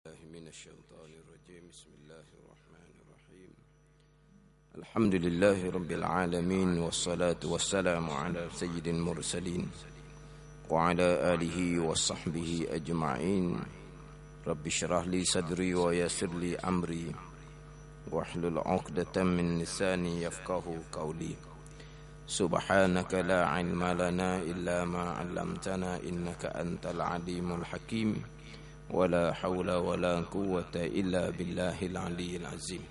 الله من الشيطان الرجيم بسم الله الرحمن الرحيم الحمد لله رب العالمين والصلاة والسلام على سيد المرسلين وعلى آله وصحبه أجمعين رب اشرح لي صدري ويسر لي أمري واحلل عقدة من لساني يفقه قولي سبحانك لا علم لنا إلا ما علمتنا إنك أنت العليم الحكيم ولا حول ولا قوة إلا بالله العلي العظيم.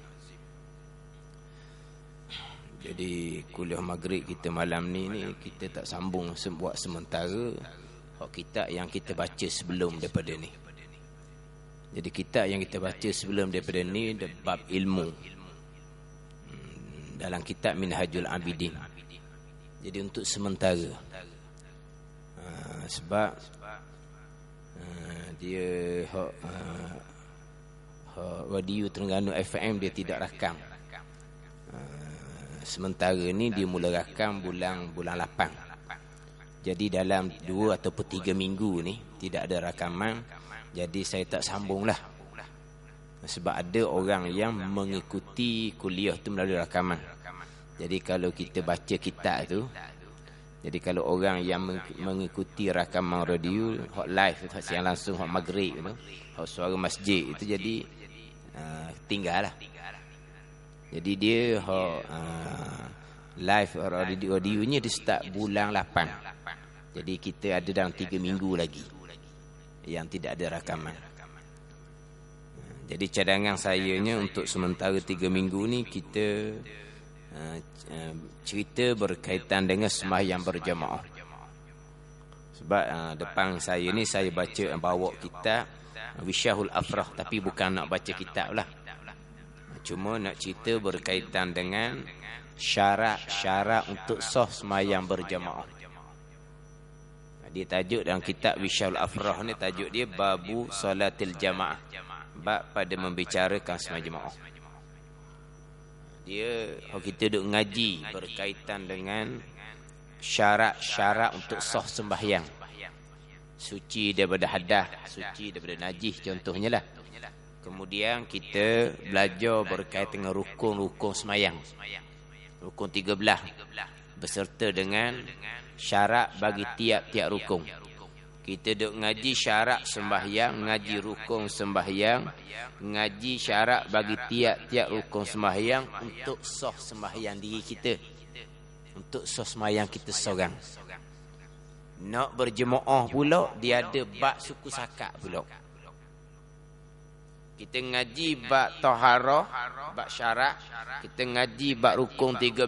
Jadi kuliah maghrib kita malam ni kita tak sambung buat sementara kitab yang kita baca sebelum daripada ni. Jadi kitab yang kita baca sebelum daripada ni bab ilmu dalam kitab Minhajul Abidin. Jadi untuk sementara sebab dia radio Terengganu FM dia tidak rakam. Sementara ni dia mula rakam bulan 8. Jadi dalam 2 ataupun 3 minggu ni tidak ada rakaman. Jadi saya tak sambung lah. Sebab ada orang yang mengikuti kuliah tu melalui rakaman. Jadi kalau kita baca kitab tu, jadi kalau orang yang mengikuti rakaman radio hot live hot siang langsung hot maghrib tu, hot suara masjid itu jadi tinggal lah. Jadi dia hot live radionya dia start bulan 8. Jadi kita ada dalam 3 minggu lagi yang tidak ada rakaman. Jadi cadangan sayanya untuk sementara 3 minggu ni kita cerita berkaitan dengan sembahyang berjamaah. Sebab depan saya ni saya bawa kitab Wisyahul Afrah, tapi bukan nak baca kitab lah. Cuma nak cerita berkaitan dengan syarat-syarat untuk sah sembahyang berjamaah. Dia tajuk dalam kitab Wisyahul Afrah ni, tajuk dia Babu Salatil Jamaah, bab pada membicarakan sembahyang jemaah. Dia kita duk ngaji berkaitan dengan syarat-syarat untuk sah sembahyang. Suci daripada hadas, suci daripada najis contohnya lah. Kemudian kita belajar berkaitan dengan rukun-rukun sembahyang. Rukun 13 beserta dengan syarat bagi tiap-tiap rukun. Kita duk ngaji syarat sembahyang, ngaji rukun sembahyang, ngaji syarat bagi tiap-tiap rukun sembahyang untuk sah sembahyang diri kita, untuk sah sembahyang kita seorang. Nak berjemaah pula dia ada bab suku sakat pula. Kita ngaji bab taharah, bab syarat, kita ngaji bab rukun 13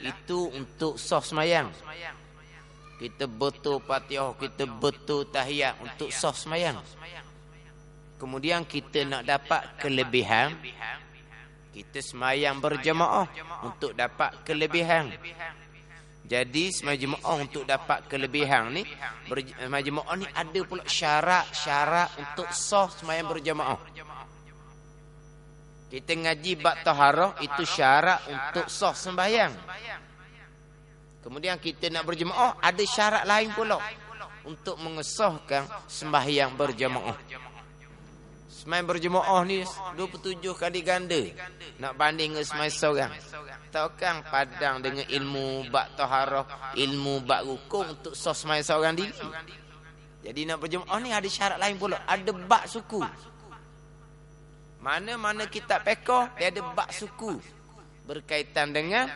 itu untuk sah sembahyang. Kita betul Fatihah, kita betul tahiyat untuk sah sembahyang. Kemudian kita nak dapat kelebihan, kita sembahyang berjemaah untuk dapat kelebihan. Jadi sembahyang jemaah untuk dapat kelebihan ni, sembahyang jemaah ni ada pula syarat-syarat untuk sah sembahyang berjemaah. Kita ngaji bab taharah itu syarat untuk sah sembahyang. Kemudian kita nak berjemaah ada syarat lain pula untuk mengesahkan sembahyang berjemaah. Sembahyang berjemaah ni 27 kali ganda nak banding dengan sembahyang seorang. Tahu kan padang dengan ilmu bab taharah, ilmu bab rukun untuk sah sembahyang seorang diri. Jadi nak berjemaah ni ada syarat lain pula, ada bab suku. Mana-mana kitab fiqh dia ada bab suku berkaitan dengan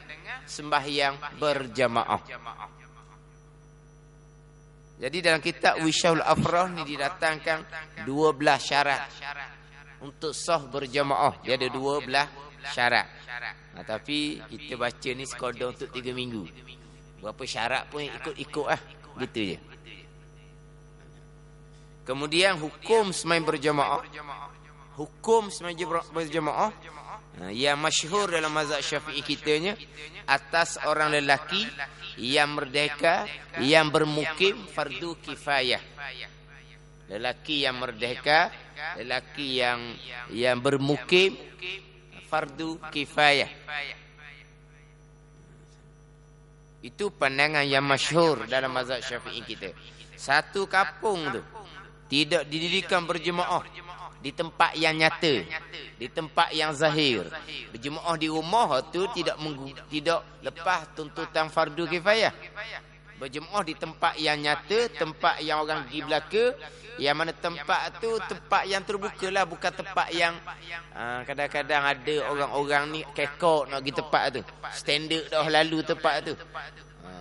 sembahyang berjamaah. Jadi dalam kitab Wisyahul Afrah ni didatangkan 12 syarat untuk sah berjamaah. Dia ada 12 syarat. Tapi kita baca ni sekadar untuk 3 minggu. Berapa syarat pun ikut-ikut lah. Gitu je. Kemudian hukum sembahyang berjamaah. Hukum sembahyang berjamaah yang masyhur dalam mazhab Syafi'i kitanya, atas orang lelaki yang merdeka yang bermukim fardu kifayah. Lelaki yang merdeka, lelaki yang bermukim fardu kifayah. Itu pandangan yang masyhur dalam mazhab Syafi'i kita. Satu kampung tu tidak didirikan berjemaah, di tempat yang nyata, di tempat yang zahir. Berjemaah di rumah tu tidak lepas tuntutan fardu kifayah. Berjemaah di tempat yang nyata, tempat yang orang pergi belaka, yang mana tempat tu tempat yang terbuka lah, bukan tempat yang kadang-kadang ada orang-orang ni kekok nak pergi tempat tu, standard dah lalu tempat tu.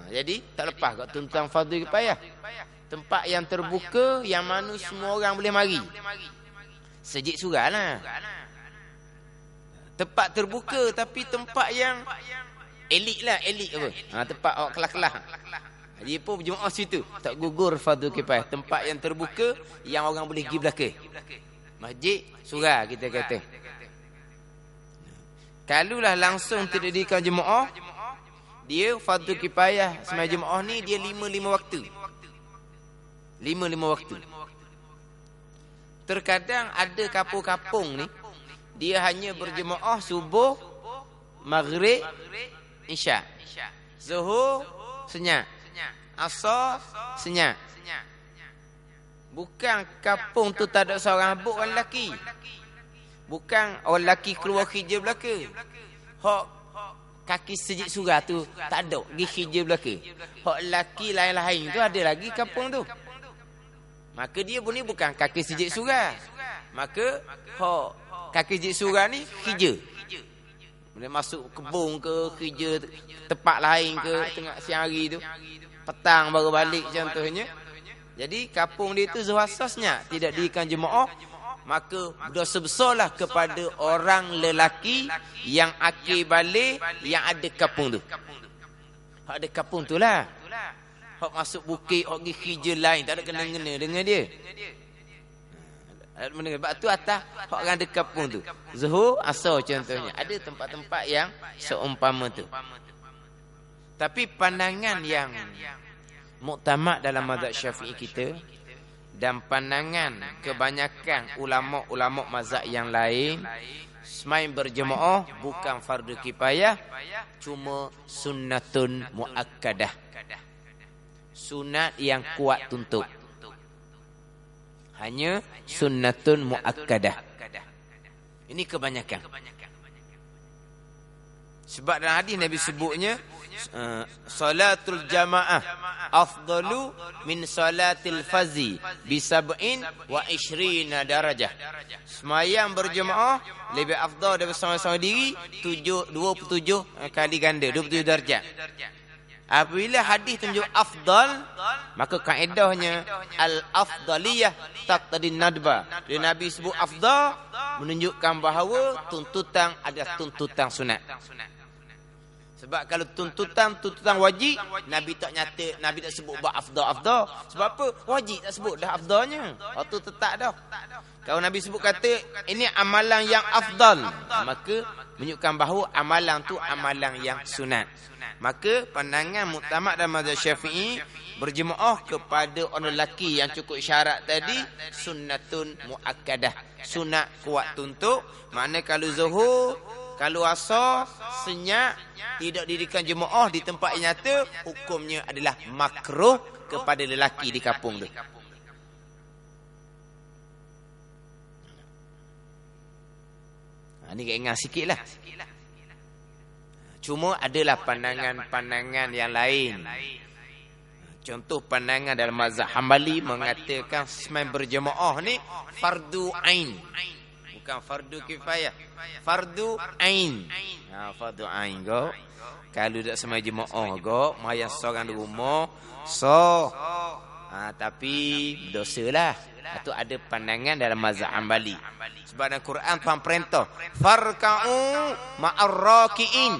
Jadi tak lepas kat tuntutan fardu kifayah. Tempat yang terbuka, yang mana semua orang boleh mari. Sejid surah lah. Tempat terbuka tapi tempat yang elit lah, elit apa? Tempat awak kelas-kelas. Dia pun berjemaah situ, tak gugur fardu kifayah. Tempat yang terbuka, yang orang boleh pergi belakang. Masjid surah kita kata. Kalulah langsung tidak didirikan jemaah, dia fardu kifayah sembahyang jemaah ni dia 5 waktu. 5 waktu. Terkadang ada kampung-kampung ni dia hanya berjemaah subuh, maghrib, isyak. Zuhur senyap, asar senyap. Bukan kampung tu tak ada seorang abuk orang lelaki. Bukan orang lelaki keluar kerja belaka. Hak kaki sejid surah tu tak ada, pergi kerja belaka. Hak lelaki lain-lain tu ada lagi kampung tu. Maka dia pun ni bukan kaki sejid surah. Maka hak kaki sejid surah ni kerja. Boleh masuk kebun ke, kerja tempat lain ke, tengah siang hari tu, petang baru balik contohnya. Jadi kampung dia tu zuhur asasnya tidak dirikan jemaah, maka dosa besarlah kepada orang lelaki yang akhir balik yang ada kampung tu. Hak ada kampung tu lah. Hak masuk bukit, hak pergi kerja lain, tak ada kena-kena dengan dia. Sebab tu atas hak orang ada kampung tu. Zuhur, asar contohnya. Ada tempat-tempat yang seumpama tu. Tapi pandangan yang muktamad dalam mazhab Syafi'i kita dan pandangan kebanyakan ulama-ulama mazhab yang lain, semai berjemaah bukan fardu kifayah, cuma sunnatun muakkadah. Sunat yang kuat tuntut. Hanya sunnatun muakkadah. Ini kebanyakan. Sebab dalam hadis Nabi sebutnya salatul jamaah afdalu min salatil fazi bi 27 darajah. Semayang berjemaah lebih afdal daripada sama-sama diri 27 kali ganda, 27 darjat. Apabila hadis tunjuk afdal, maka kaedahnya al-afdaliyah taqtadi nadba. Bila Nabi sebut afdal, menunjukkan bahawa tuntutan adalah tuntutan sunat. Sebab kalau tuntutan wajib, Nabi tak nyata, Nabi tak sebut bah afdal. Sebab apa? Wajib tak sebut dah afdalnya. Waktu tetap dah. Kalau Nabi sebut kata ini amalan yang afdal, maka menunjukkan bahawa amalan tu amalan yang sunat. Maka pandangan muktamad dalam mazhab Syafi'i berjemaah kepada orang lelaki yang cukup syarat tadi sunnatun muakkadah, sunat kuat tuntut. Makna kalau zuhur, kalau asar senyap tidak didirikan jemaah di tempat yang nyata, hukumnya adalah makruh kepada lelaki di kampung tu. Ini ingat sikit lah. Cuma adalah pandangan-pandangan yang lain. Contoh pandangan dalam mazhab Hambali mengatakan semai berjemaah ni fardu ain. Bukan fardu kifayah. Fardu ain. Fardu ain go. Kalau tak semai jemaah go, mayang seorang di rumah, tapi dosa lah. Itu ada pandangan dalam mazhab Hambali. Sebab dalam Quran Tuhan perintah farka'u ma'arraki'in,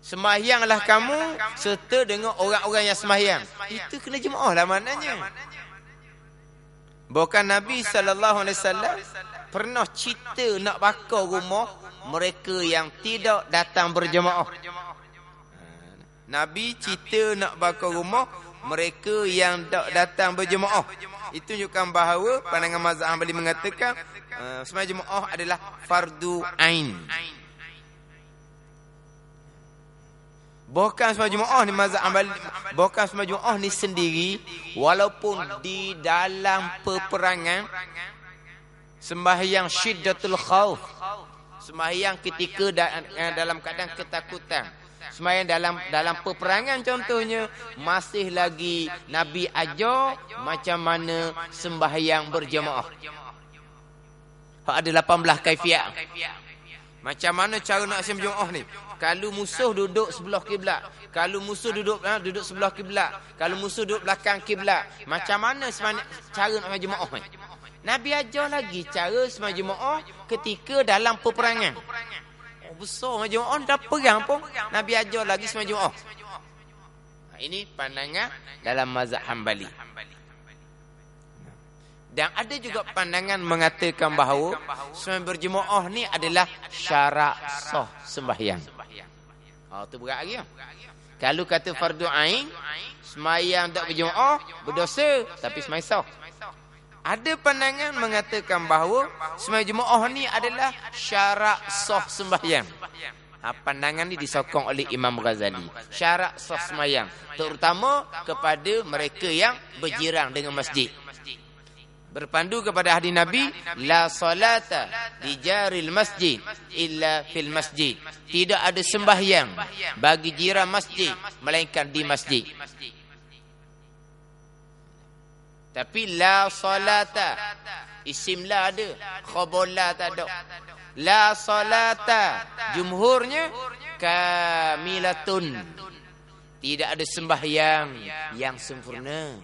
semahyanglah kamu serta dengan orang-orang yang semahyang. Itu kena jemaah lah maknanya. Bukan Nabi SAW pernah cerita nak bakar rumah mereka yang tidak datang berjemaah. Nabi cerita nak bakar rumah mereka yang tak datang berjemaah. Itu tunjukkan bahawa pandangan mazhab Hambali mengatakan sembahyang jemaah adalah fardu ain. Bukan sembahyang jemaah ni mazhab Hambali, bukan sembahyang jemaah ni sendiri, walaupun di dalam peperangan Sembahyang syiddatul khauf. Sembahyang ketika dalam keadaan ketakutan. Sembahyang dalam peperangan contohnya, masih lagi Nabi ajar macam mana sembahyang berjemaah. Ada 18 kaifiat. Macam mana cara nak sembahyang berjemaah ni? Kalau musuh duduk sebelah kiblat, kalau musuh duduk sebelah kiblat, kalau musuh duduk belakang kiblat, macam mana cara nak sembahyang jemaah ni? Nabi ajar lagi cara sembahyang jemaah ketika dalam peperangan. Besar jemaah dah perang pun Nabi ajar lagi sembahyang jemaah. Ini pandangan dalam mazhab Hambali. Dan ada juga pandangan mengatakan bahawa sembahyang berjemaah ni adalah syarat sah sembahyang. Tu berat lagi. Kalau kata fardu ain, sembahyang tak berjemaah berdosa tapi sembahyang sah. Ada pandangan mengatakan bahawa sembahyang jemaah ni adalah syarat sah sembahyang. Pandangan ni disokong oleh Imam Ghazali. Syarat sah sembahyang, terutama kepada mereka yang berjirang dengan masjid. Berpandu kepada hadis Nabi, la salata di jaril masjid illa fil masjid. Tidak ada sembahyang bagi jiran masjid melainkan di masjid. Tapi la salata, isim la ada, khabar la tak ada. La salata, jumhurnya kamilatun. Tidak ada sembahyang yang sempurna.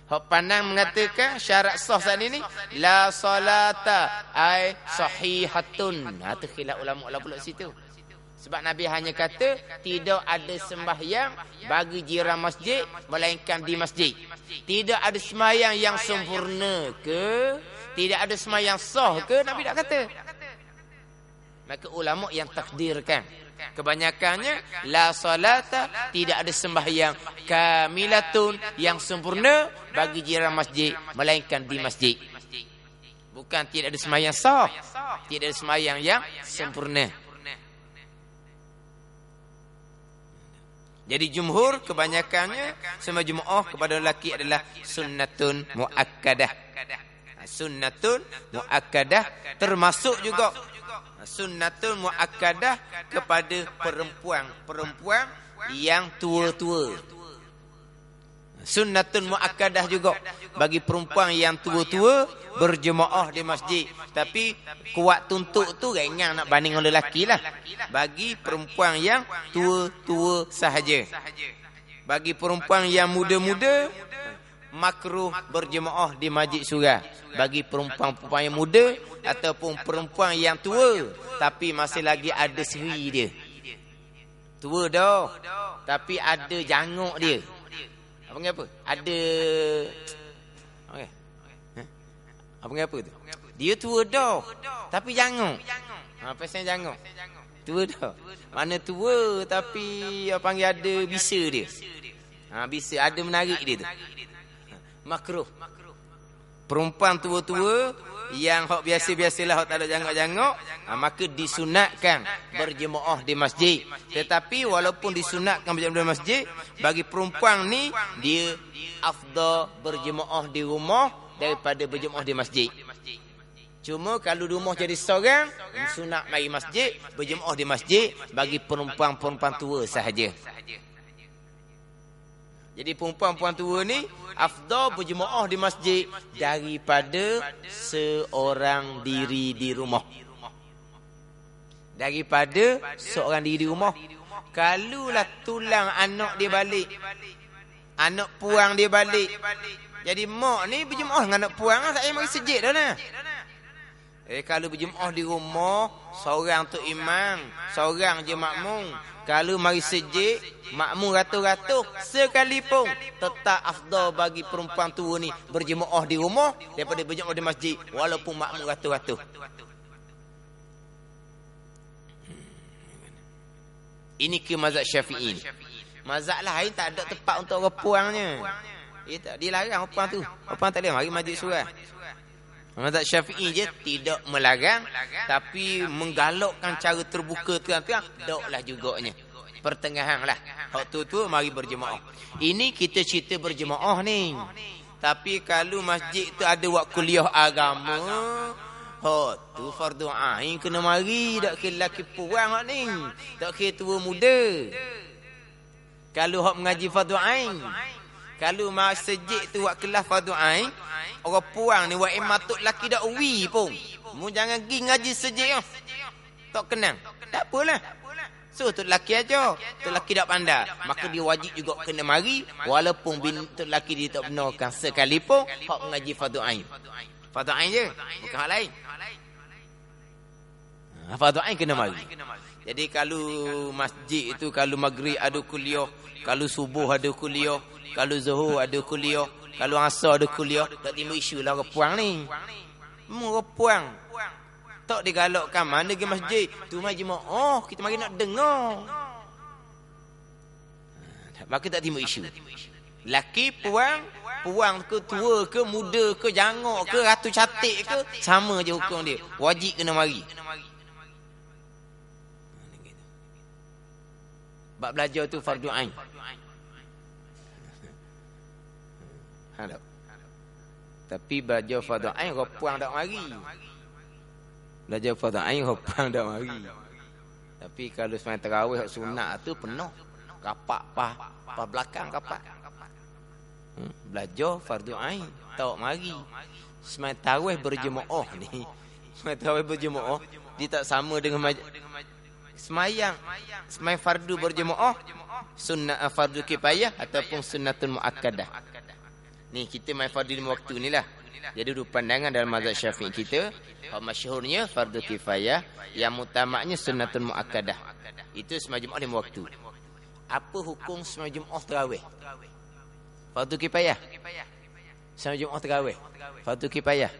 Hak pandang mengatakan syarat sah saat ini la salata ai sahihatun. Itu khilaf ulama pula situ. Sebab Nabi hanya kata tidak ada sembahyang bagi jiran masjid melainkan di masjid. Tidak ada sembahyang yang sempurna ke, tidak ada sembahyang sah ke, Nabi tak kata. Maka ulama yang takdirkan, kebanyakannya la salata, tidak ada sembahyang kamilatun yang sempurna bagi jiran masjid melainkan di masjid. Bukan tidak ada sembahyang sah, tidak ada sembahyang yang sempurna. Jadi jumhur kebanyakannya sembahyang jemaah kepada lelaki adalah sunnatun muakkadah. Sunnatun muakkadah, termasuk juga sunnatun muakkadah kepada perempuan yang tua-tua. Sunnatun muakkadah juga bagi perempuan yang tua-tua berjemaah di masjid. Tapi kuat tuntut tu ringan nak banding oleh lelaki lah. Bagi perempuan yang tua-tua sahaja. Bagi perempuan yang muda-muda, makruh berjemaah di masjid surau. Bagi perempuan yang muda ataupun perempuan yang tua tapi masih lagi ada seri dia. Tua dah, tapi ada janguk dia. Apa panggil apa? Ada okey. Apa panggil apa tu? Dia tua dah, tapi janguk. Pasal janguk. Tua dah. Mana tua tapi apa panggil ada bisa dia. Bisa ada menarik dia tu. Makruh. Perempuan tua-tua yang hak biasa-biasalah, hak tak ada jangok-jangok, maka disunatkan berjemaah di masjid. Tetapi walaupun disunatkan berjemaah di masjid, bagi perempuan ni dia afdal berjemaah di rumah daripada berjemaah di masjid. Cuma kalau di rumah jadi seorang, sunat mari masjid, berjemaah di masjid bagi perempuan-perempuan tua sahaja. Jadi perempuan-perempuan tua ni afdal berjemaah di masjid daripada seorang diri di rumah. Daripada seorang diri di rumah. Kalulah tulang anak dia balik, anak puang dia balik, jadi mak ni berjemaah dengan anak puang tak payah mari masjid dah nah. Kalau berjemaah di rumah, seorang tu imam, seorang je makmum. Kalau mari masjid, makmum ratus-ratus sekalipun, tetap afdal bagi perempuan tua ni berjemaah di rumah daripada berjemaah di masjid walaupun makmum ratus-ratus. Ini ke mazhab Syafi'i. Mazhab lain tak ada tempat untuk orang puangnya. Dia larang orang tu. Orang tak boleh mari masjid surau. Mazhab Syafi'i je tidak melarang, tapi menggalakkan cara terbuka terang-terang, daklah juganya. Pertengahan lah. Hak tu mari berjemaah. Ini kita cerita berjemaah ni. Tapi kalau masjid tu ada buat kuliah agama, tu fardu ain kena mari, tak kira lelaki perang hak ni. Tak kira tua muda. Kalau hak mengaji fardu ain, kalau masjid tu buat kelas fardu ain, orang puang ni buat matuk lelaki dak uwi pun. Mu jangan pergi ngaji sejid ah. Tak kenang. Tak apalah. So tu lelaki aja. Tu lelaki tak pandai. Maka dia wajib juga kena mari walaupun tu lelaki dia tak benarkan sekalipun hak mengaji fardu ain. Fardu ain je, bukan hal lain. Fardu ain kena mari. Jadi kalau masjid itu kalau maghrib ada kuliah, kalau subuh ada kuliah, kalau zuhur ada kuliah, kalau asar ada kuliah, tak timbul isu lah orang puang ni. Orang puang. Tak digalakkan mana ke masjid. Tu mai jemaah, kita mari nak dengar. Maka tak timbul isu. Laki puang ke tua ke muda ke jangok ke ratu cantik ke, sama je hukum dia. Wajib kena mari. Bab belajar tu fardu ain. Ada. Tapi belajar fardu ain orang puang tak mari. Belajar fardu ain orang puang tak mari. Tapi kalau sembahyang tarawih sunat tu penuh. Kapak pas belakang kapak. Belajar fardu ain tak mari. Sembahyang tarawih berjemaah ni. Sembahyang tarawih berjemaah dia tak sama dengan semayang fardu berjemaah, sunnah fardu kifayah ataupun sunnatul muakkadah. Ni kita main fardu 5 waktu ni lah. Jadi dua pandangan dalam mazhab Syafi'i kita, hak masyhurnya fardu kifayah, yang mutamaknya sunnatul muakkadah. Itu sembahyang Jumaat 5 waktu. Apa hukum sembahyang Jumaat tarawih? Fardu kifayah. Sembahyang Jumaat tarawih. Fardu kifayah.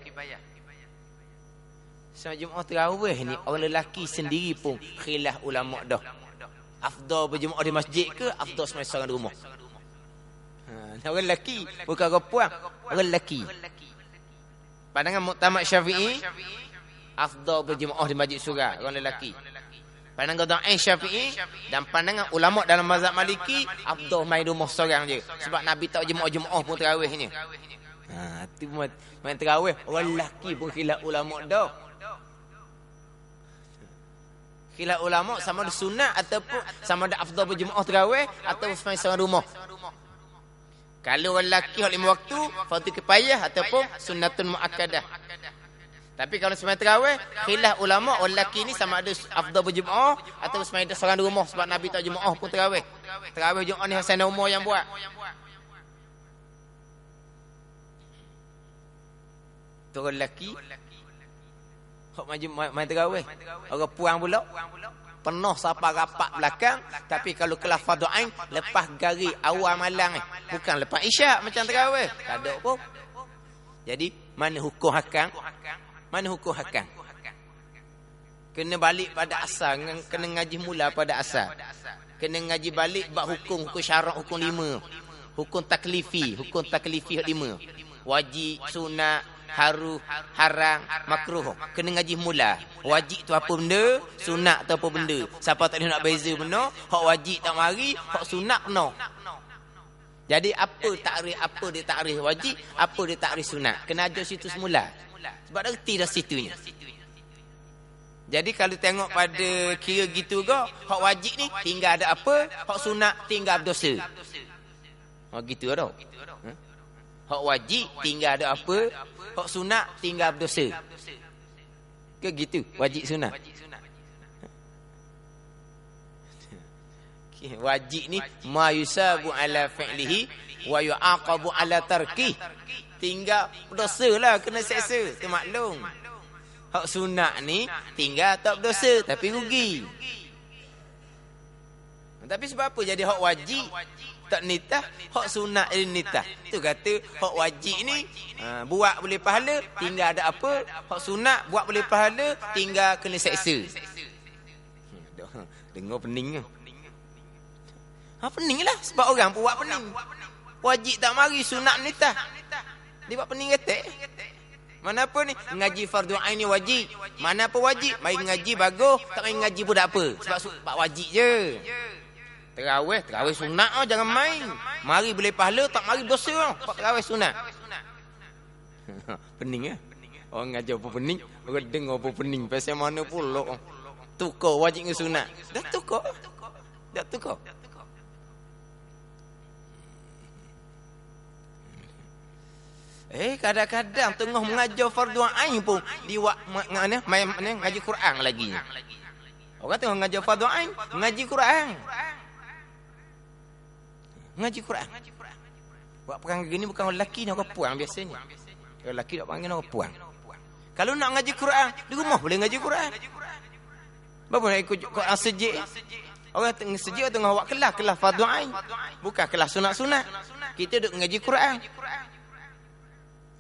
Sembahyang Jumaat tarawih ni orang lelaki sendiri pun khilaf ulama dah. Afdal berjemaah di masjid ke afdal sembahyang seorang di rumah? Orang lelaki, bukan orang puang, orang lelaki. Pandangan muktamad Syafi'i, afdal berjemaah di masjid surau orang lelaki. Pandangan Dhaif Syafi'i dan pandangan ulama dalam mazhab Maliki, afdal main rumah seorang je. Sebab Nabi tak jemaah-jemaah pun tarawihnya. Tu main tarawih orang lelaki pun khilaf ulama dah. Khilaf ulama sama ada sunat ataupun sama ada afdal berjemaah tarawih atau sembahyang seorang rumah. Kalau orang lelaki hak 5 waktu, fardu kifayah ataupun sunnatul muakkadah. Tapi kalau sembahyang tarawih, khilaf ulama orang lelaki ni sama ada afdal berjemaah atau sembahyang seorang di rumah sebab Nabi tak jemaah pun tarawih. Tarawih Jumaat ni Hasan Umar yang buat. Tu orang lelaki hak main tarawih. Orang puang pula penuh sapa rapat belakang. Tapi kalau kelas fardu ain lepas gari awal malam bukan lepas isyak macam tarawih. Tak ada pun. Jadi mana hukum hakam? Mana hukum hakam? Kena balik pada asal, kena ngaji mula pada asal. Kena ngaji balik bab hukum syarak hukum 5. Hukum taklifi 5. Wajib, sunat, haru, haram, makruh. Kena ngaji mula. Wajib tu apa benda, sunat tu apa benda. Siapa tak nak beza benar, hak wajib tak mari, hak sunat benar. Jadi apa dia takrif wajib, apa dia takrif sunat. Kena ajar situ semula. Sebab dah reti dah situnya. Jadi kalau tengok pada kira gitu ke, hak wajib ni tinggal ada apa, hak sunat tinggal berdosa. Gitu dah. Hak wajib tinggal ada apa, hak sunat tinggal berdosa. Ke gitu, wajib sunat. Wajib ni ma yusabu ala fi'lihi wa yu'aqabu ala tarki. Tinggal berdosa lah, kena seksa, tu maklum. Hak sunat ni tinggal tak berdosa tapi rugi. Tapi sebab apa jadi hak wajib tak nitah, hak sunat ini nitah. Tu kata hak wajib ni buat boleh pahala, tinggal ada apa, hak sunat buat boleh pahala, tinggal kena seksa. Dengar pening ke? Pening lah sebab orang pun buat pening. Wajib tak mari, sunat nitah. Dia buat pening ketek. Mana apa ni? Ngaji fardu ain ni wajib. Mana apa wajib? Mari ngaji bagus, tak main ngaji pun tak apa. Sebab wajib je. Tarawih sunat jangan main. Mari boleh pahala, tak mari dosa. Pak tarawih sunat. Pening ya. Orang ngajar apa pening, orang dengar apa pening. Pasal mana pula? Tukar wajib dengan sunat. Dah tukar. Kadang-kadang tengah mengajar fardu ain pun ngaji Quran lagi. Orang tengah mengajar fardu ain, ngaji Quran. Buat perang gini bukan orang lelaki, orang puang biasanya. Orang lelaki tak panggil orang puang. Kalau nak ngaji Quran, di rumah boleh ngaji Quran. Berapa nak ikut Quran sejik? Orang tengah sejik tengah buat kelas fardu ain. Bukan kelas sunat-sunat. Kita duduk ngaji Quran.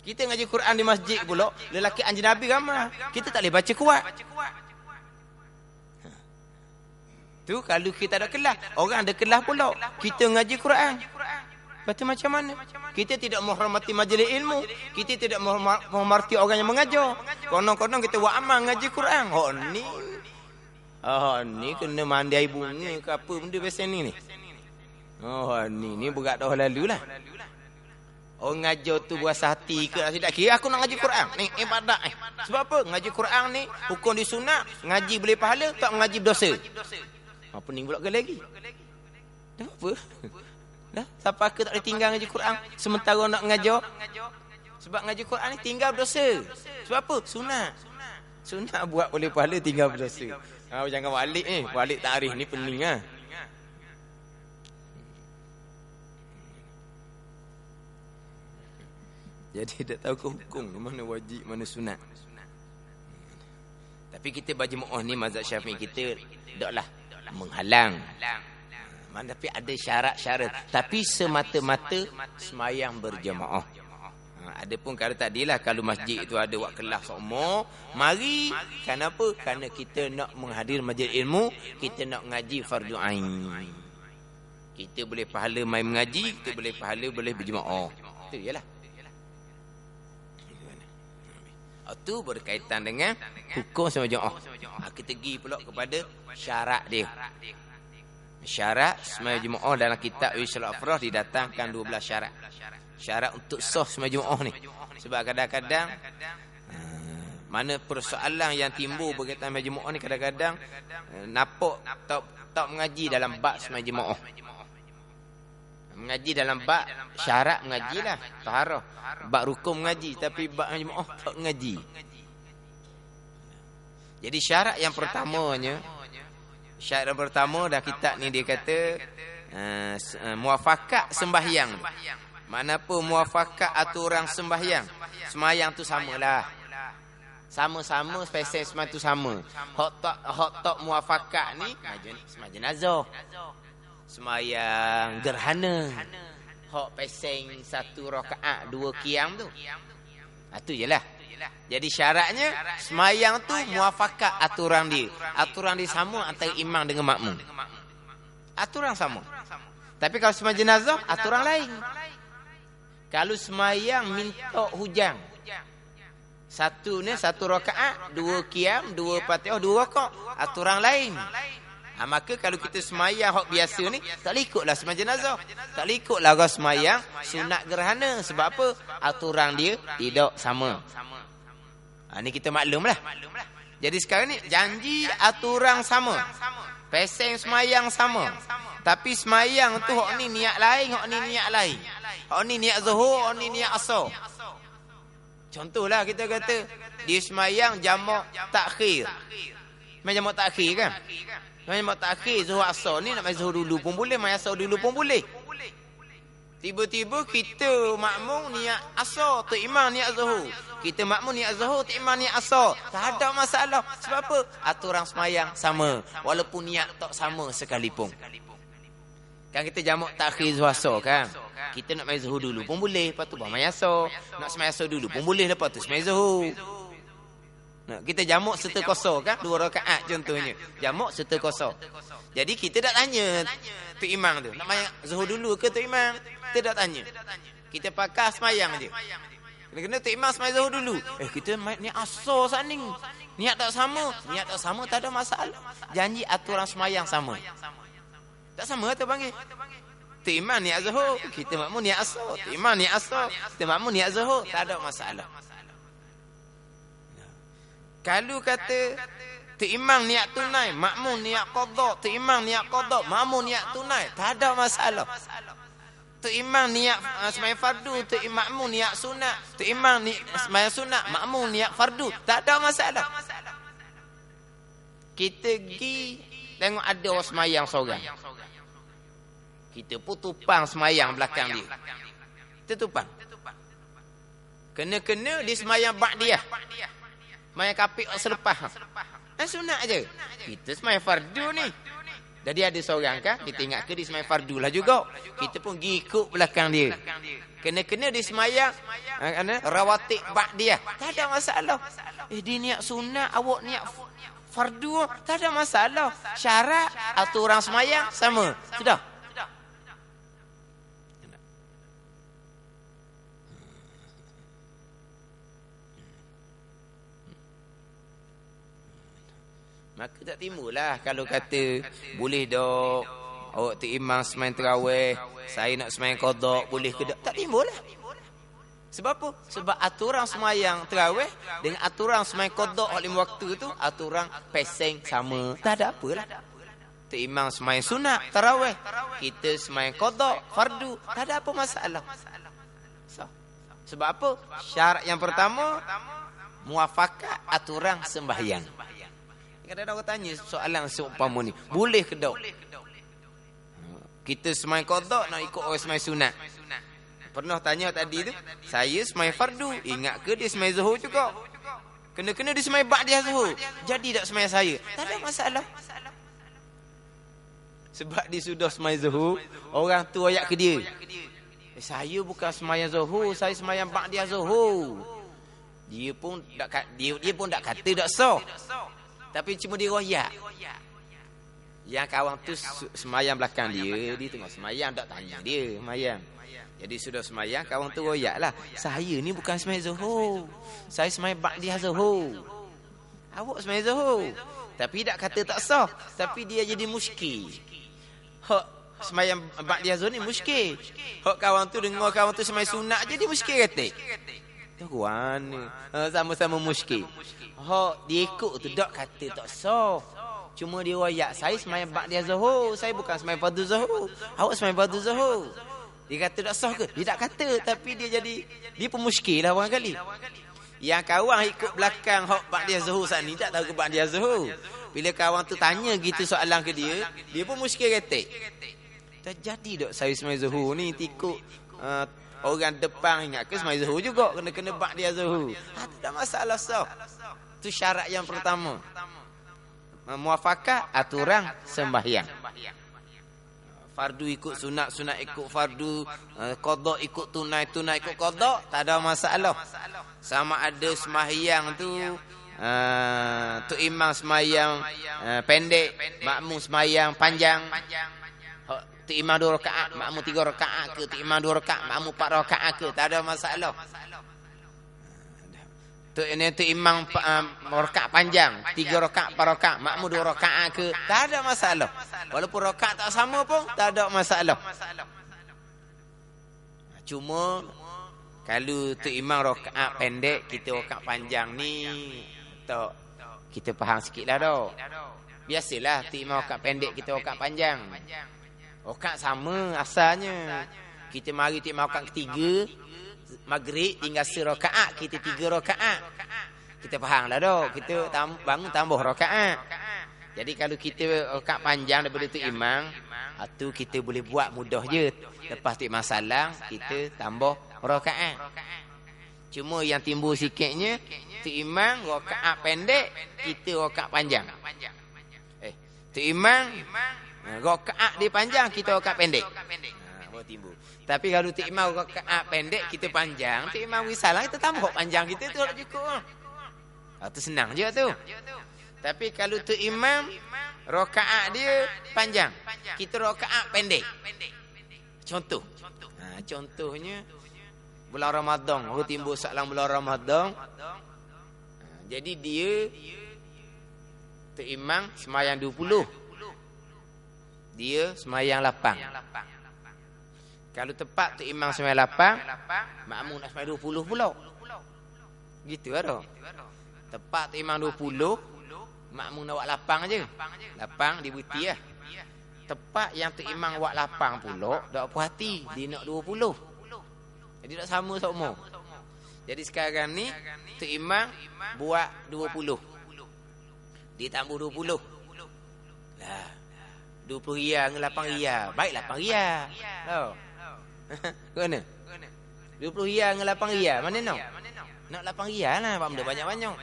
Kita ngaji Quran di masjid pula, lelaki ajnabi ramai. Kita tak boleh baca kuat. Tu kalau kita ada kelas, orang ada kelas pula. Kita ngaji Quran. Baca macam mana? Kita tidak menghormati majlis ilmu. Kita tidak menghormati orang yang mengajar. Konon-konon kita buat amal ngaji Quran. Ni kena mandai bunga ke apa benda biasa ni. Ni berat dah lalu lah. Orang ngajar tu berasa hati ke tidak kira aku nak ngaji Quran ni ibadat sebab apa ngaji Quran ni hukum disunat ngaji boleh pahala tak ngaji berdosa apa ni pula lagi dah apa dah siapa ke tak boleh tinggal ngaji Quran sementara nak ngajar sebab ngaji Quran ni tinggal berdosa sebab apa sunat buat boleh pahala tinggal berdosa jangan balik tarikh ni pening Jadi tak tahu hukum mana wajib mana sunat. Tapi kita berjemaah ni mazhab Syafi'i kita taklah menghalang. Tapi ada syarat-syarat. Tapi semata-mata semayang berjemaah. Adapun kalau tadilah kalau masjid itu ada buat kelas semua, mari kenapa? Kerana kita nak menghadir majlis ilmu, kita nak ngaji fardu ain. Kita boleh pahala main mengaji, kita boleh pahala boleh berjemaah. Itu ialah. Itu berkaitan dengan hukum sama jemaah. Kita pergi pula kepada syarat dia. Syarat sembahyang jemaah dalam kitab Wisul Afrah didatangkan 12 syarat. Syarat untuk sah sembahyang jemaah ni. Sebab kadang-kadang mana persoalan yang timbul berkaitan sembahyang jemaah ni kadang-kadang nampak tak mengaji dalam bab sembahyang jemaah. Mengaji dalam bab syarat mengajilah taharah, bab rukun mengaji tapi bab jemaah tak mengaji. Jadi syarat yang pertama dah kitab ni dia kata muafakat sembahyang. Mana apa muafakat aturan sembahyang. Sembahyang tu samalah. Sama-sama spesies sembahyang tu sama. Hak tak muafakat ni sembahyang jenazah. Semayang gerhana. Hak peseng 1 rakaat 2 qiyam tu. Itu je lah. Jadi syaratnya semayang tu muafakat aturan dia. Aturan dia sama antara imam dengan makmum. Aturan sama. Tapi kalau semayang jenazah aturan lain. Kalau semayang minta hujan. 1 rakaat 2 qiyam 2 Fatihah 2 rakaat aturan lain. Maka kalau kita semayang hak biasa ni tak ikutlah semayang jenazah. Tak ikutlah orang semayang sunat gerhana. Sebab apa? Aturan dia tidak sama. Ni kita maklumlah. Jadi sekarang ni janji aturan sama. Peseng semayang sama. Tapi semayang tu hak ni niat lain, hak ni niat lain. Hak ni niat zuhur, hak ni niat asar. Contohlah kita kata dia semayang jamak takhir. Jamak takhir kan? Jamak takhir zuhur asar ni nak main zuhur dulu pun boleh, main asar dulu pun boleh. Tiba-tiba kita makmum niat asar, tu imam niat zuhur. Kita makmum niat zuhur, tu imam niat asar. Tak ada masalah. Sebab apa? Aturan semayang sama. Walaupun niat tak sama sekalipun. Kan kita jamak takhir zuhur asar kan? Kita nak main zuhur dulu pun boleh. Lepas tu main asar. Nak semayang asar dulu pun boleh. Lepas tu semayang zuhur. Nah, kita jamak serta kosor kan? 2 rakaat contohnya. Jamak serta kosor. Jadi kita tak tanya tu imam tu. Nak main zuhur dulu ke tu imam? Kita tak tanya. Kita pakai semayang je. Kena tu imam semayang zuhur dulu. Kita main ni asar saat ni. Niat tak sama. Niat tak sama tak ada masalah. Janji aturan semayang sama. Tak sama atau panggil? Tu imam niat zuhur, kita makmum niat asar. Tu imam niat asar, kita makmum niat zuhur, tak ada masalah. Kalau kata tu imam niat tunai, makmum niat qada, tu imam niat qada, makmum niat tunai, tak ada masalah. Tu imam niat sembahyang fardu, tu makmum niat sunat, tu imam niat sembahyang sunat, makmum niat fardu, tak ada masalah. Kita pergi tengok ada orang sembahyang seorang. Kita pun tupang sembahyang belakang dia. Kita tupang. Kena-kena dia sembahyang ba'diyah. Sembahyang kapik selepas. Sunat aje. Kita sembahyang fardu ni. Jadi ada seorang kan, kita ingat ke dia sembahyang fardu lah juga. Kita pun pergi ikut belakang dia. Kena-kena dia sembahyang rawatib ba'diyah. Tak ada masalah. Dia niat sunat, awak niat fardu, tak ada masalah. Syarat atau orang sembahyang sama. Sudah. Maka tak timbullah kalau kata boleh dok awak tu imam sembahyang tarawih, saya nak sembahyang qada, boleh ke tak? Tak timbullah. Sebab apa? Sebab aturan sembahyang tarawih dengan aturan sembahyang qada lima waktu tu aturan peseng sama. Tak ada apalah. Tu imam sembahyang sunat tarawih, kita sembahyang qada fardu, tak ada apa masalah. Sebab apa? Syarat yang pertama muafakat aturan sembahyang. Kadang-kadang orang tanya soalan seumpama ni, boleh ke tak? Kita sembahyang qada nak ikut orang sembahyang sunat. Pernah tanya tadi tu, saya sembahyang fardu, ingat ke dia sembahyang zuhur juga? Kena-kena dia sembahyang ba'diyah zuhur. Jadi tak sembahyang saya? Tak ada masalah. Sebab dia sudah sembahyang zuhur, orang tu ayat ke dia. Saya bukan sembahyang zuhur, saya sembahyang ba'diyah zuhur. Dia pun tak kata tak sah. Tapi cuma dia royak. Yang kawan tu semayang belakang dia tengok semayang, tak tanya dia semayang. Jadi sudah semayang, kawan tu royak lah. Saya ni bukan semayang zuhur, saya semayang ba'diyah zuhur. Awak semayang zuhur, tapi tak kata tak sah. Tapi dia jadi muskil. Hak semayang ba'diyah zuhur ni muskil. Hak kawan tu dengar kawan tu semayang sunat je, dia muskil kata. Tuan ni sama-sama muskil. Hak dia ikut tu tak kata tak sah. Cuma dia royak, saya sembahyang ba'diyah zuhur, saya bukan sembahyang fardu zuhur. Awak sembahyang fardu zuhur. Dia kata tak sah ke? Dia tak kata, tapi dia jadi dia pun muskil lah orang kali. Yang kawan ikut belakang hak ba'diyah zuhur saat ni tak tahu ke ba'diyah zuhur. Bila kawan tu tanya gitu soalan ke dia pun muskil kata. Tak jadi tak saya sembahyang zuhur ni ikut orang depan ingat ke sembahyang zuhur juga, kena ba'diyah zuhur. Tak ada masalah sah. Itu syarat yang pertama. Muafakat aturan sembahyang. Fardu ikut sunat, sunat ikut fardu, qada ikut tunai, tunai ikut qada, tak ada masalah. Sama ada sembahyang tu tu imam sembahyang pendek, makmum sembahyang panjang. Tu imam 2 rakaat, makmum 3 rakaat ke, tu imam 2 rakaat, makmum 4 rakaat ke, tak ada masalah. Tu imam rakaat panjang, 3 rakaat, 4 rakaat, makmum 2 rakaat ke, tak ada masalah. Walaupun rakaat tak sama pun tak ada masalah. Cuma kalau tu imam rakaat pendek, kita rakaat panjang ni tak, kita faham sikitlah dah. Biasalah tu imam rakaat pendek, kita rakaat panjang. Rakaat sama asalnya. Kita mari tu imam rakaat ketiga, maghrib tinggal serakaat, kita 3 rakaat. Kita faham lah dah, kita bangun tambah rakaat. Jadi kalau kita rakaat panjang daripada tu imam, tu kita boleh buat mudah je. Lepas tu imam salam, kita tambah rakaat. Cuma yang timbul sikitnya, tu imam rakaat pendek, kita rakaat panjang. Tu imam rakaat dia panjang, kita rakaat pendek. Timbul. Tapi kalau tu imam rakaat pendek, kita panjang, tu imam risalah, kita tambah panjang kita tu tak cukup. Tu senang je tu. Tapi kalau tu imam rakaat dia panjang, kita rakaat pendek. Contoh. Contohnya bulan Ramadan, orang timbul soalan bulan Ramadan. Jadi dia tu imam sembahyang 20. Dia sembahyang 8. Kalau tepat tu imam sembahyang 8, makmum nak sembahyang 20 pula. Gitu ada. Tepat tu imam 20, makmum nak buat 8 je. 8 dibuti lah. Tepat yang tu imam buat 8 pula, dak puas hati, dia nak 20. Jadi tak sama semua. Jadi sekarang ni tu imam buat 20. Dia tambah 20. Lah. 20 riyal dengan 8 riyal. Baik 8 riyal. Tahu? Mana? 20 riyal dengan 8 riyal. Mana nak? Nak 8 riyal lah. Pak benda banyak-banyak.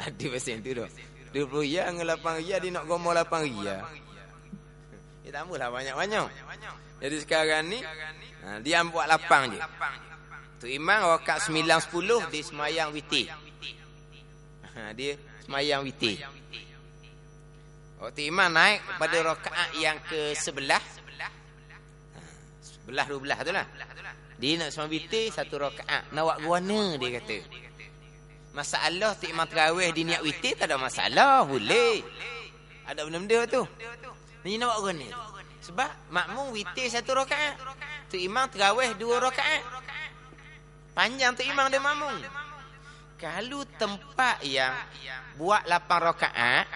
Ada pasal tu dah. 20 riyal dengan 8 riyal dia nak gomol 8 riyal. Dia tambahlah banyak-banyak. Jadi sekarang ni dia buat 8 je. Tu imam rakaat 9 10 dia semayang witir. Dia semayang witir. Waktu imam naik pada rakaat yang ke-11, 11 12 tu lah. Dia nak sembahyang witir satu rakaat. Nak buat guana dia kata. Masalah tu imam tarawih dia niat witir tak ada masalah, boleh. Ada benda-benda tu. Ni nak buat guana. Sebab makmum witir satu rakaat. Tu imam tarawih 2 rakaat. Panjang tu imam dia makmum. Kalau tempat yang buat 8 rakaat,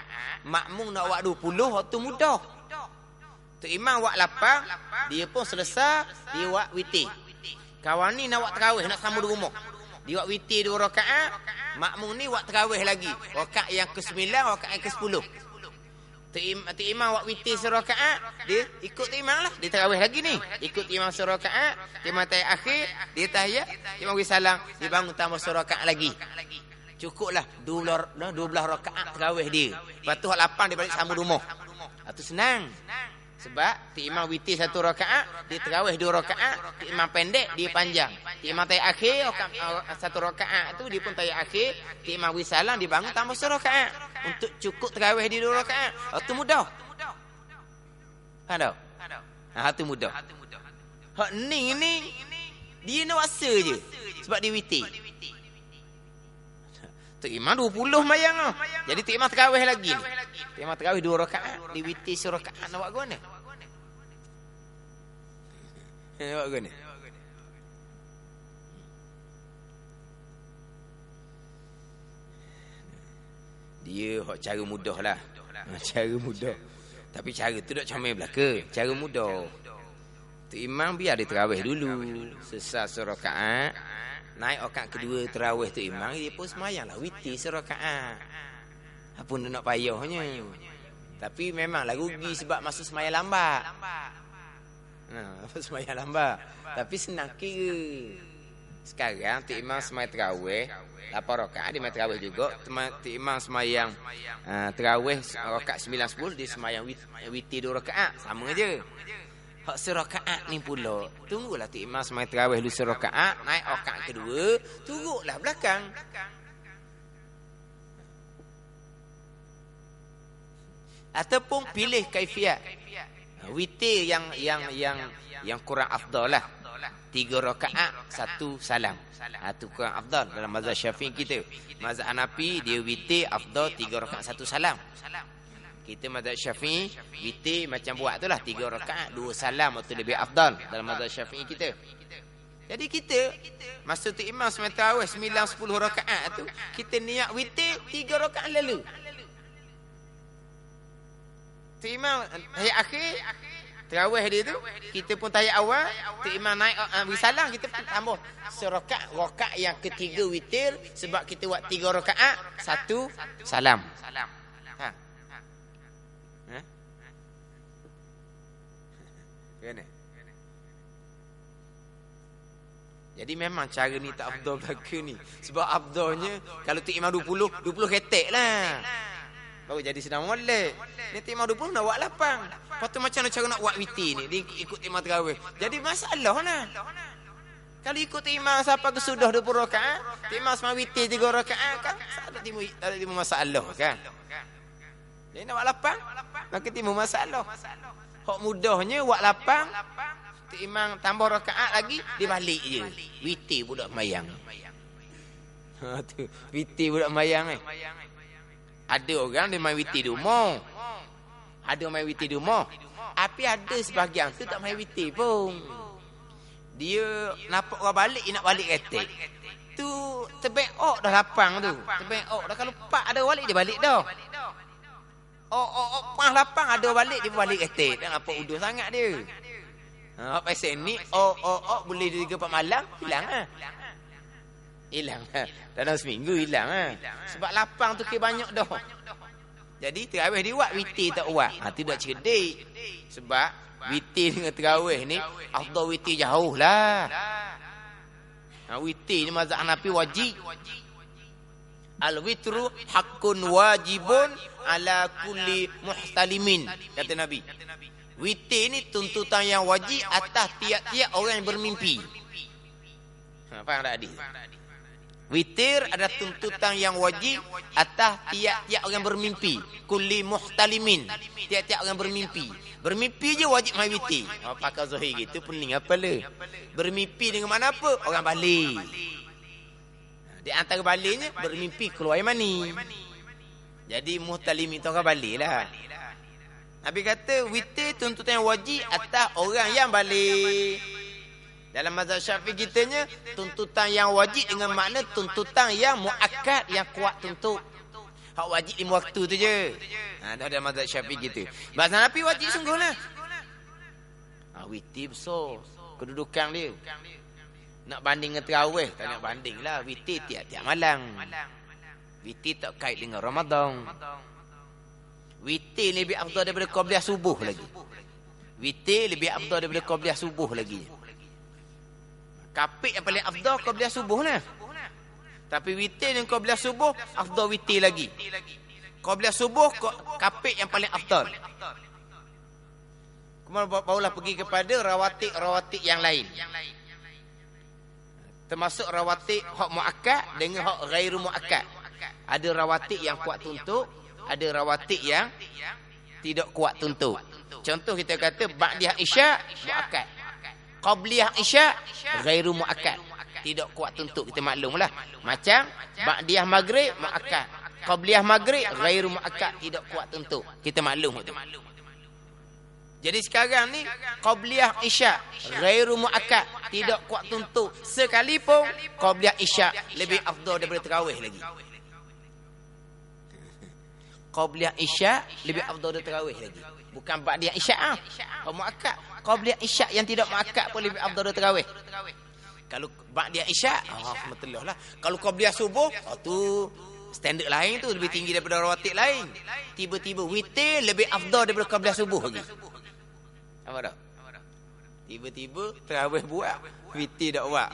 makmum nak buat 20, waktu mudah. Tu imam buat 8, dia pun selesai, dia buat witir. Kawan ni nak buat tarawih, nak sambung di rumah. Dia buat witir 2 rakaat, makmum ni buat tarawih lagi. Rakaat yang ke-9, rakaat yang ke-10. Tu imam buat witir serakaat, dia ikut tu imam lah. Dia tarawih lagi ni. Ikut imam serakaat, imam tahiyat akhir, dia tahiyat, imam bagi salam, dia bangun tambah serakaat lagi. Cukuplah 12 rakaat tarawih dia. Lepas tu 8 dia balik sambung rumah. Itu senang. Sebab tu imam witir 1 rakaat, dia tarawih 2 rakaat, tu imam pendek dia panjang. Tu imam tahiyat akhir 1 rakaat tu dia pun tahiyat akhir, tu imam bagi salam, dia bangun tambah serakaat. Untuk cukup tarawih di 2 rakaat. Itu mudah. Ada. Itu mudah. Hak ni dia nak wasa je. Sebab dia witir. Tu imam 20 mayang lah. Jadi tu imam tarawih lagi ni. Tu imam tarawih 2 rakaat, dia witir serakaat nak buat guna. Nak buat guna. Dia hak cara mudah lah. Cara mudah. Tapi cara tu tak comel belaka. Cara mudah. Tu imam biar dia tarawih dulu. Selesai serakaat. Naik rakaat kedua tarawih tu imam, dia pun semayang lah witir serakaat. Apa nak payahnya. Tapi memanglah rugi sebab masa semayang lambat. Semayang lambat. Tapi senang kira. Sekarang tu imam semayang tarawih 8 rakaat, dia main tarawih juga. Tu imam semayang tarawih rakaat 9 10, dia semayang witir 2 rakaat. Sama je. Hak serakaat ni pula, tunggulah tu imam semayang tarawih dulu serakaat, naik rakaat kedua, turutlah belakang. Ataupun pilih kaifiat. Witir yang kurang afdal lah. 3 rakaat, 1 salam. Itu kurang afdal dalam mazhab Syafi'i kita. Mazhab Hanafi dia witir afdal 3 rakaat 1 salam. Kita mazhab Syafi'i witir macam buat tu lah 3 rakaat 2 salam, itu lebih afdal dalam mazhab Syafi'i kita. Jadi kita masa tu imam sembahyang tarawih 9 10 rakaat tu, kita niat witir 3 rakaat lalu. Tu imam tahiyat akhir tarawih dia tu, kita pun tahiyat awal, tu imam naik wisalam, kita pun tambah serakaat, rakaat yang ketiga witir, sebab kita buat 3 rakaat 1 salam. Kena. Jadi memang cara ni tak afdal belaka ni. Sebab afdalnya kalau tu imam 20 ketek lah. Baru jadi sedang molek. Ni tu imam 20 nak buat 8. Lepas tu macam mana cara nak buat witir ni? Dia ikut imam tarawih. Jadi masalah lah. Kalau ikut imam sampai ke sudah 20 rakaat, imam sembahyang witir 3 rakaat kan tak timbul masalah kan. Jadi nak buat 8, maka timbul masalah. Hak mudahnya buat 8, tu imam tambah rakaat lagi, dia balik je. Witir budak mayang. Tu witir budak mayang ni. Ada orang dia main witir di rumah. Ada main witir di rumah. Tapi ada sebahagian tu tak main witir pun. Dia nampak orang balik, dia nak balik kereta. Tu terbengok dah lapang tu. Terbengok dah, kalau pak ada balik dia balik dah. Pas lapang ada balik dia balik kereta. Tak nampak udur sangat dia. Pasal ni boleh 3-4 malam hilang ah. Hilang lah. Dalam seminggu hilang lah. Sebab lapang tu kira banyak dah. Jadi terawih dia buat, witir tak buat. Tu dah cerdik. Sebab witir dengan terawih ni afdal witir jauh lah. Witir ni mazhab Hanafi wajib. Al-witru haqqun wajibun ala kulli muhtalimin, kata Nabi. Witir ni tuntutan yang wajib atas tiap-tiap orang yang bermimpi. Faham tak hadis? Witir adalah tuntutan yang wajib atas tiap-tiap orang bermimpi. Kulli muhtalimin, tiap-tiap orang bermimpi. Bermimpi je wajib main witir. Pakai zahir gitu pening apa le? Bermimpi dengan mana apa? Orang balik. Di antara baliknya bermimpi keluar air mani. Jadi muhtalimin tu orang balik lah. Nabi kata witir tuntutan yang wajib atas orang yang balik. Dalam mazhab Syafi'i kitanya tuntutan yang wajib dengan makna tuntutan yang muakkad, yang kuat tuntut. Hak wajib 5 waktu tu je. Dalam mazhab Syafi'i gitu. Mazhab Hanafi wajib sungguhlah. Witir besar kedudukan dia. Nak banding dengan tarawih, tak nak banding lah. Witir tiap-tiap malam. Witir tak kait dengan Ramadan. Witir lebih afdal daripada qabliyah subuh lagi. Witir lebih afdal daripada qabliyah subuh lagi. Kapit yang paling afdal qabliyah subuh lah. Tapi witir dengan qabliyah subuh afdal witir lagi. Qabliyah subuh kapit yang paling afdal. Kemudian barulah pergi kepada rawatib yang lain. Termasuk rawatib hak muakkad dengan hak ghairu muakkad. Ada rawatib yang kuat tuntut, ada rawatib yang tidak kuat tuntut. Contoh kita kata ba'diyah isya muakkad. Qabliyah isya ghairu muakkad, tidak kuat tuntut, kita maklumlah. Macam ba'diyah maghrib muakkad, qabliyah maghrib ghairu muakkad, tidak kuat tuntut, kita maklum tu. Jadi sekarang ni qabliyah isya ghairu muakkad, tidak kuat tuntut, sekalipun qabliyah isya lebih afdal daripada tarawih lagi. Qabliyah isya lebih afdal daripada tarawih lagi. Bukan ba'diyah isya muakkad. Qabliyah isya yang tidak muakkad pun lebih afdal daripada tarawih. Kalau ba'diyah isya, betul lah. Kalau qabliyah subuh, tu standard lain tu, lebih tinggi daripada rawatib lain. Tiba-tiba witir lebih afdal daripada qabliyah subuh lagi. Apa tak? Tiba-tiba tarawih buat, witir tak buat.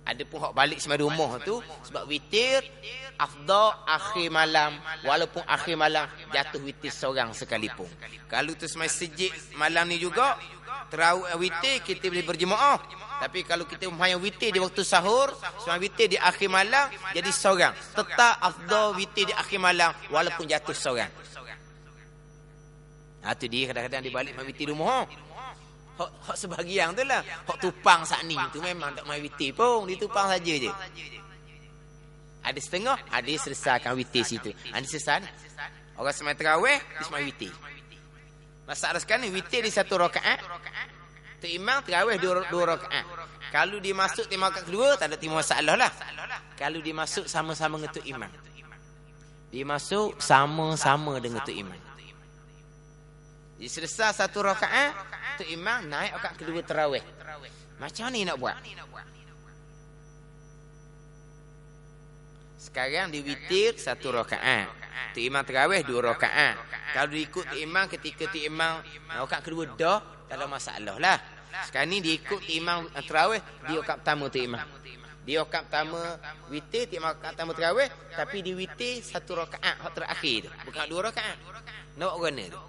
Ada pun hak balik semai rumah tu sebab witir afdal akhir malam, walaupun akhir malam jatuh witir seorang sekalipun. Kalau tu semai sejid malam ni juga tarawih witir kita boleh berjemaah. Tapi kalau kita main witir di waktu sahur, semai witir di akhir malam jadi seorang, tetap afdal witir di akhir malam walaupun jatuh seorang. Tu dia kadang-kadang dia balik main witir rumah. Hak sebahagian tu lah. Hak tupang saat ni tu memang tak main witir pun. Dia tupang saja je. Ada setengah, ada selesaikan witir situ. Ada selesai. Orang semai tarawih, dia semai witir. Masalah sekarang ni, witir di 1 rakaat. Tu imam tarawih 2 rakaat. Kalau dia masuk timah rakaat kedua, tak ada timah masalah lah. Kalau dia masuk sama-sama dengan tu imam. Dia masuk sama-sama dengan tu imam. Dia selesai 1 rakaat, tu imam naik rakaat kedua tarawih. Macam ni nak buat? Sekarang di witir 1 rakaat. Tu imam tarawih 2 rakaat. Kalau diikut tu imam ketika tu imam rakaat kedua dah, tak ada masalah lah. Sekarang ni dia ikut tu imam tarawih, dia rakaat pertama tu imam. Dia rakaat pertama witir, tu imam rakaat pertama tarawih, tapi di witir 1 rakaat hak terakhir tu. Bukan 2 rakaat. Nak buat mana tu?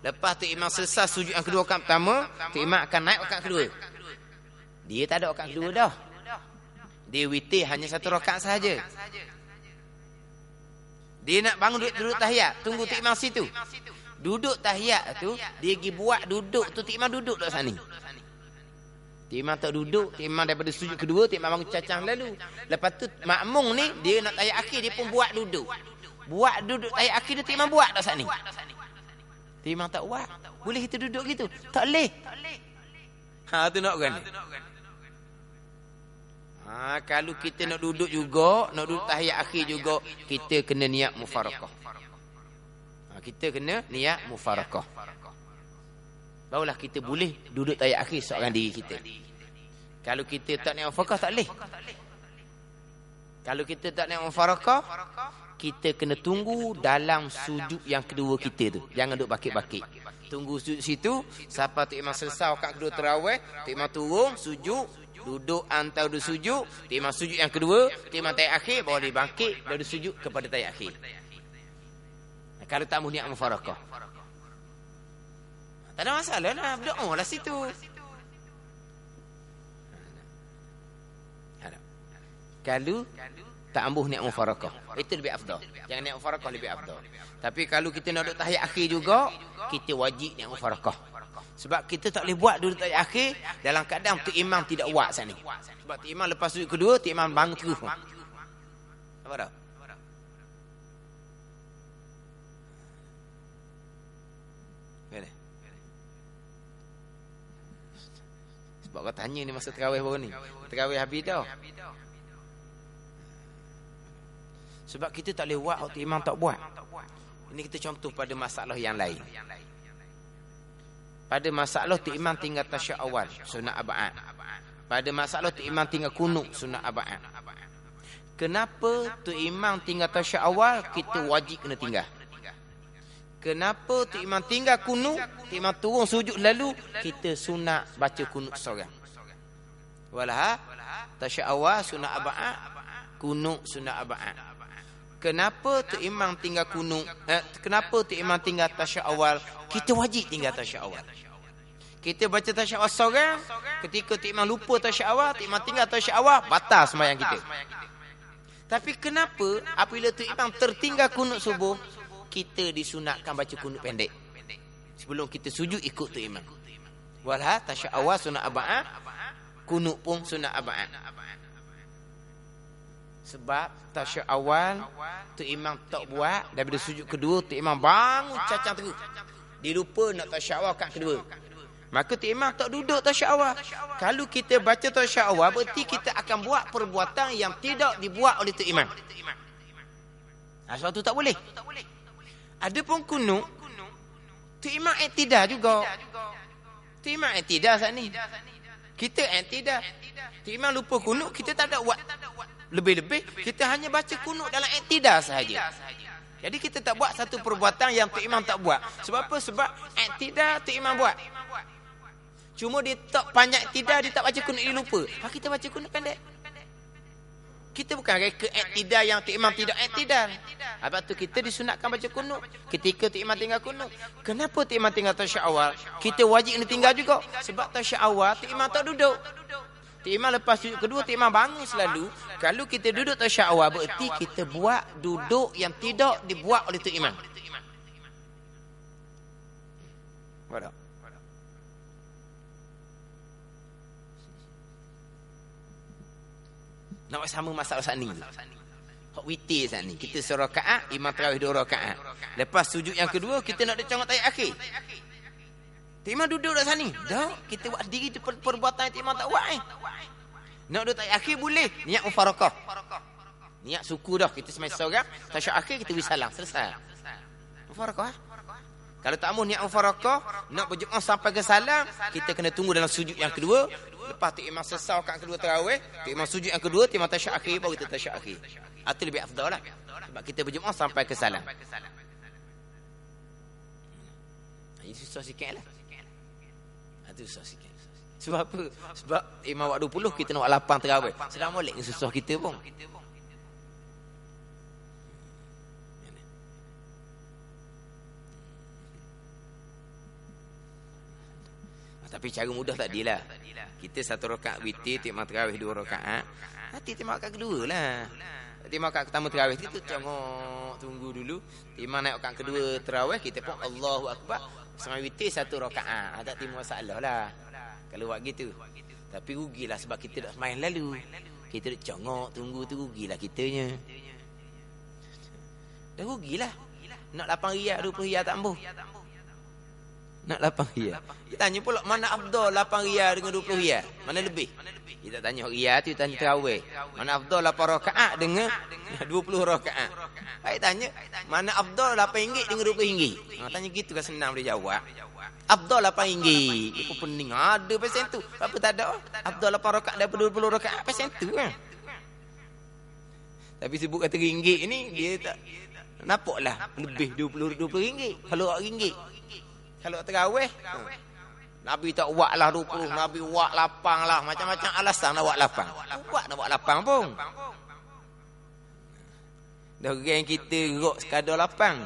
Lepas tu imam selesai sujud yang kedua rakaat pertama, tu imam akan naik rakaat kedua. Dia tak ada rakaat kedua dah. Dia witir hanya 1 rakaat sahaja. Dia nak bangun duduk tahiyat, tunggu tu imam situ. Duduk tahiyat tu, dia pergi buat duduk tu, tu imam duduk kat sana. Tu imam tak duduk, tu imam daripada sujud kedua, tu imam bangun cacang lalu. Lepas tu makmum ni, dia nak tahiyat akhir, dia pun buat duduk. Buat duduk tahiyat akhir tu imam buat kat sana. Imam tak buat. Boleh kita duduk gitu? Tak boleh. Tu nak kan? Kalau kita nak duduk juga, nak duduk tahiyat akhir juga, kita kena niat mufarakah. Kita kena niat mufarakah. Barulah kita boleh duduk tahiyat akhir seorang diri kita. Kalau kita tak niat mufarakah, tak boleh. Kalau kita tak niat mufarakah, kita kena tunggu dalam sujud yang kedua kita tu. Jangan duduk bakit-bakit. Tunggu sujud situ, sampai tu imam selesai rakaat kedua tarawih, tu imam turun, sujud, duduk antara dua sujud, tu imam sujud yang kedua, tu imam tahiyat akhir, baru dia bangkit dari sujud kepada tahiyat akhir. Kalau tak niat mufarakah, tak ada masalah lah, berdoa lah situ. Kalau tak ambuh niat mufarakah, itu lebih afdal. Jangan niat mufarakah lebih afdal. Tapi kalau kita nak duduk tahiyat akhir juga, kita wajib niat mufarakah. Sebab kita tak boleh buat duduk tahiyat akhir dalam keadaan tu imam tidak buat sana. Sebab tu imam lepas sujud kedua, tu imam bangun terus. Apa dah? Sebab kau tanya ni masa tarawih baru ni. Tarawih habis dah. Sebab kita tak boleh buat waktu imam tak buat. Ini kita contoh pada masalah yang lain. Pada masalah tu imam tinggal tasyahud awal, sunat ab'ad. Pada masalah tu imam tinggal kunut, sunat ab'ad. Kenapa tu imam tinggal tasyahud awal, kita wajib kena tinggal? Kenapa tu imam tinggal kunut, tu imam turun sujud lalu, kita sunat baca kunut seorang? Walah tasyahud awal sunat ab'ad, kunut sunat ab'ad. Kenapa tu imam tinggal kunut? Kenapa tu imam tinggal tasyahud awal? Kita wajib tinggal tasyahud awal. Kita baca tasyahud awal seorang, ketika tu imam lupa tasyahud awal, tu imam tinggal tasyahud awal, batal sembahyang kita. Tapi kenapa apabila tu imam tertinggal kunut subuh, kita disunatkan baca kunut pendek sebelum kita sujud ikut tu imam? Walah tasyahud awal sunat ab'ad, kunut pun sunat ab'ad. Sebab tasyahud awal tu imam tak buat, daripada sujud kedua tu imam bangun cacang terus. Dia lupa nak tasyahud awal kat kedua. Maka tu imam tak duduk tasyahud awal. Kalau kita baca tasyahud awal, berarti kita akan buat perbuatan yang tidak dibuat oleh tu imam. Sebab tu tak boleh. Adapun kunut, tu imam i'tidal juga. Tu imam i'tidal saat ni. Kita i'tidal. Tu imam lupa kunut, kita tak ada buat lebih-lebih, kita hanya baca kunut dalam i'tidal sahaja. Jadi kita tak buat satu perbuatan yang tu imam tak buat. Sebab apa? Sebab i'tidal tu imam buat. Cuma dia tak panjang i'tidal, dia tak baca kunut, dia lupa. Kita baca kunut pendek. Kita bukan reka i'tidal yang tu imam tidak i'tidal. Sebab tu kita disunatkan baca kunut ketika tu imam tinggal kunut. Kenapa tu imam tinggal tasyahud awal? Kita wajib kena tinggal juga. Sebab tasyahud awal tu imam tak duduk. Tu imam lepas sujud kedua, tu imam bangun selalu. Kalau kita duduk tasyahud awal, berarti kita buat duduk yang tidak dibuat oleh tu imam. Wadah. Nak sama masalah saat ni. Hak witir saat ni. Kita serakaat, imam tarawih 2 rakaat. Lepas sujud yang kedua, kita nak tengok tahiyat akhir. Tu imam duduk kat sana. Dah, kita buat diri tu perbuatan yang imam tak buat. Nak duduk tahiyat akhir boleh. Niat mufarakah. Niat suku dah. Kita semai seorang. Tasyahud akhir kita beri salam. Selesai. Mufarakah. Kalau tak mahu niat mufarakah, nak berjemaah sampai ke salam, kita kena tunggu dalam sujud yang kedua. Lepas tu imam selesai rakaat kedua tarawih, tu imam sujud yang kedua, tu imam tasyahud akhir, baru kita tasyahud akhir. Itu lebih afdal lah. Sebab kita berjemaah sampai ke salam. Ini susah sikit lah. Itu susah sikit. Sebab apa? Sebab imam buat 20, kita nak buat 8 tarawih. Sedang balik ni susah kita pun. Tapi cara mudah tak dia lah. Kita 1 rakaat witir, timah tarawih 2 rakaat. Nanti timah rakaat kedua lah. Timah rakaat pertama tarawih itu tengok, tunggu dulu. Timah naik rakaat kedua tarawih, kita pun Allahu Akbar. Semai witir 1 rakaat. Tak timbul masalah lah kalau buat gitu. Tapi rugilah sebab kita dah main lalu. Kita dah congok, tunggu tu rugilah kitanya. Dah rugilah. Nak 8 riyal, 20 riyal tak ambuh. Nak 8 riyal. Dia tanya pula mana afdal 8 riyal dengan 20 riyal? Mana lebih? Dia tak tanya riyal tu, tanya tarawih. Mana afdal 8 rakaat dengan 20 rakaat? Baik tanya, mana afdal 8 ringgit dengan 20 ringgit? Tanya gitu kan senang boleh jawab. Afdal 8 ringgit. Itu pening. Ada pasal tu. Apa tak ada? Afdal 8 rakaat daripada 20 rakaat. Pasal tu kan. Tapi sebut kata ringgit ni, dia tak nampaklah lebih 20 ringgit. Kalau ringgit. Kalau terawih, Nabi tak buat lah 20, Nabi buat 8 lah. Macam-macam alasan nak buat 8. Buat nak buat 8 pun. Dah orang kita gerok sekadar 8.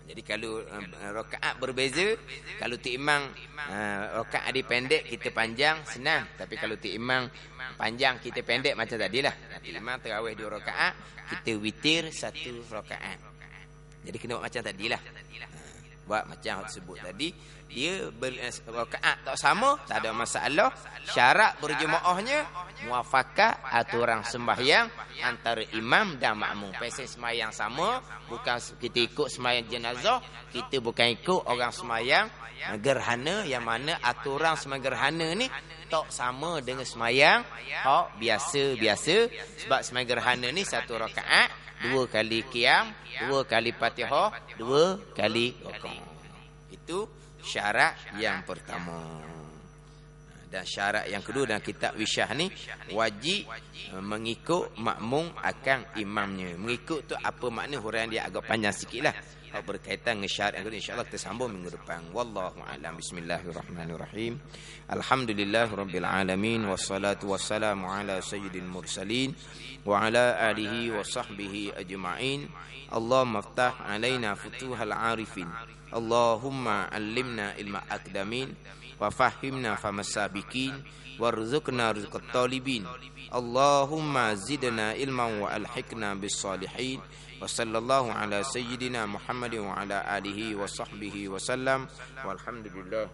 Jadi kalau rakaat berbeza, kalau tu imam rakaat dia pendek, kita panjang, senang. Tapi kalau tu imam panjang, kita pendek macam tadilah. Nanti imam terawih 2 rakaat, kita witir 1 rakaat. Jadi kena buat macam tadilah. Buat macam sebut tadi, dia rakaat tak sama, tak ada masalah. Syarat berjemaahnya muafakah aturan sembahyang antara imam dan makmum. Pasal sembahyang sama, bukan kita ikut sembahyang jenazah, kita bukan ikut orang sembahyang gerhana, yang mana aturan sembahyang gerhana ni tak sama dengan sembahyang biasa-biasa. Sebab sembahyang gerhana ni 1 rakaat, 2 kali qiyam, 2 kali Fatihah, 2 kali rukuk. Itu syarat yang pertama. Dan syarat yang kedua dalam kitab Wisyah ni, wajib mengikut makmum akan imamnya. Mengikut tu apa makna, huraian dia agak panjang sikitlah. Kalau berkaitan dengan syarat yang kedua, insya-Allah kita sambung minggu depan. Wallahu a'lam. Bismillahirrahmanirrahim. Alhamdulillahirabbil alamin, wassalatu wassalamu ala sayyidil mursalin wa ala alihi wa sahbihi ajma'in. Allahumma iftah alaina futuhal arifin. Allahumma allimna ilma akdamin wa fahimna famasabikin warzuqna rizqat talibin. Allahumma zidna ilman wa alhiqna bis salihin. Wa sallallahu ala sayyidina Muhammadin wa ala alihi wa sahbihi wa sallam. Walhamdulillah.